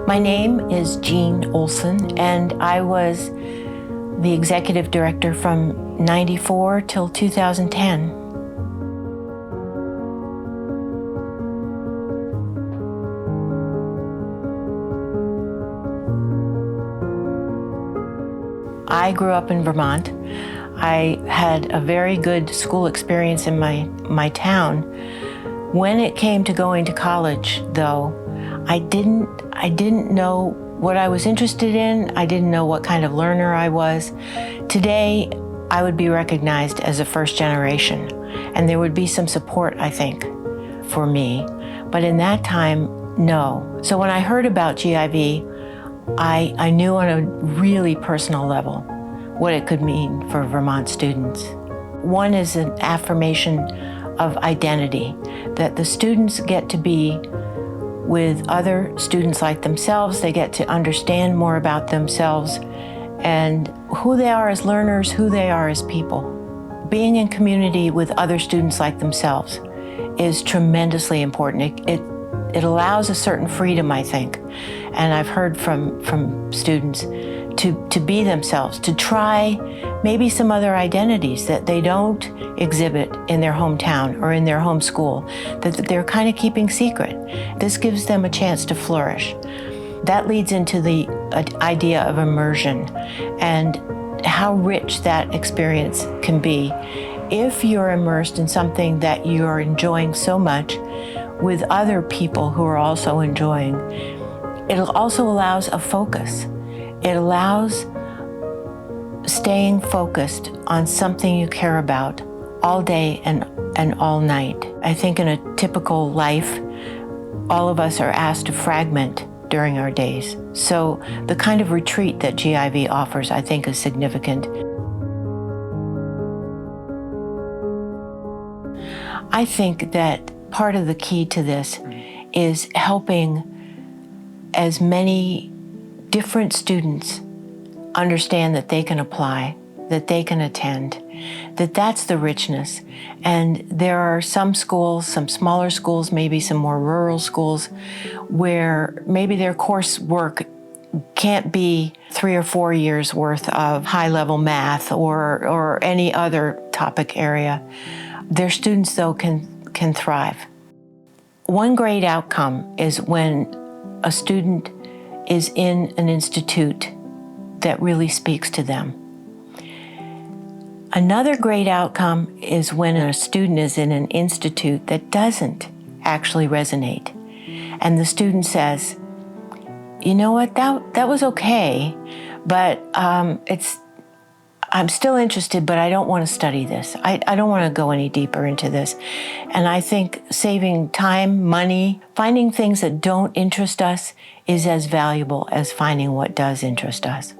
My name is Jean Olson, and I was the Executive Director from '94 till 2010. I grew up in Vermont. I had a very good school experience in my town. When it came to going to college, though, I didn't know what I was interested in. I didn't know what kind of learner I was. Today, I would be recognized as a first generation, and there would be some support, I think, for me. But in that time, no. So when I heard about GIV, I knew on a really personal level what it could mean for Vermont students. One is an affirmation of identity, that the students get to be with other students like themselves. They get to understand more about themselves and who they are as learners, who they are as people. Being in community with other students like themselves is tremendously important. It allows a certain freedom, I think. And I've heard from students to be themselves, to try maybe some other identities that they don't exhibit in their hometown or in their home school, that they're kind of keeping secret. This gives them a chance to flourish. That leads into the idea of immersion and how rich that experience can be if you're immersed in something that you're enjoying so much with other people who are also enjoying. It also allows a focus. It allows staying focused on something you care about all day and all night. I think in a typical life, all of us are asked to fragment during our days. So the kind of retreat that GIV offers, I think, is significant. I think that part of the key to this is helping as many different students understand that they can apply, that they can attend, that's the richness. And there are some schools, some smaller schools, maybe some more rural schools, where maybe their coursework can't be 3 or 4 years worth of high-level math or any other topic area. Their students, though, can thrive. One great outcome is when a student is in an institute that really speaks to them. Another great outcome is when a student is in an institute that doesn't actually resonate. And the student says, you know what, that was okay, but I'm still interested, but I don't want to study this. I don't want to go any deeper into this. And I think saving time, money, finding things that don't interest us is as valuable as finding what does interest us.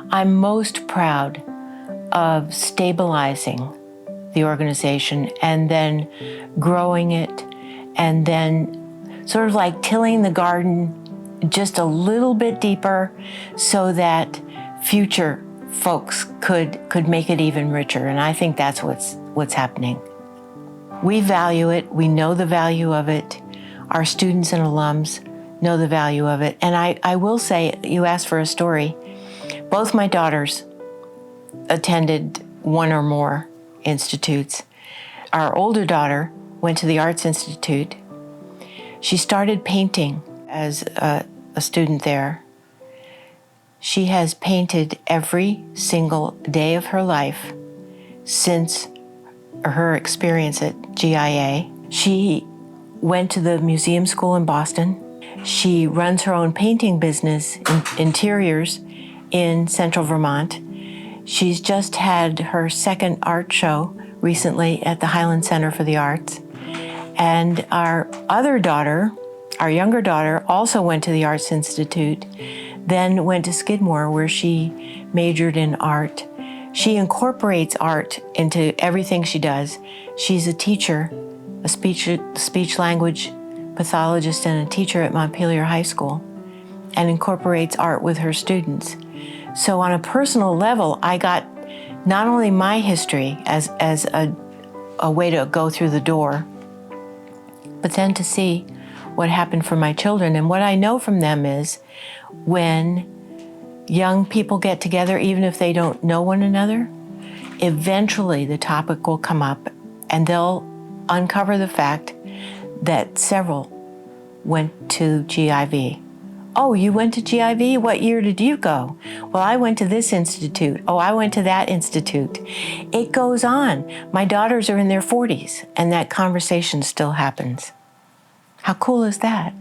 I'm most proud of stabilizing the organization and then growing it and then sort of like tilling the garden just a little bit deeper so that future folks could make it even richer. And I think that's what's happening. We value it. We know the value of it. Our students and alums know the value of it. And I will say, you asked for a story. Both my daughters attended one or more institutes. Our older daughter went to the Arts Institute. She started painting as a student there. She has painted every single day of her life since her experience at GIA. She went to the museum school in Boston. She runs her own painting business, interiors, in central Vermont. She's just had her second art show recently at the Highland Center for the Arts. And our other daughter, our younger daughter, also went to the Arts Institute, then went to Skidmore, where she majored in art. She incorporates art into everything she does. She's a teacher, a speech language pathologist and a teacher at Montpelier High School, and incorporates art with her students. So on a personal level, I got not only my history as a way to go through the door, but then to see what happened for my children. And what I know from them is when young people get together, even if they don't know one another, eventually the topic will come up and they'll uncover the fact that several went to GIV. Oh, you went to GIV? What year did you go? Well, I went to this institute. Oh, I went to that institute. It goes on. My daughters are in their 40s, and that conversation still happens. How cool is that?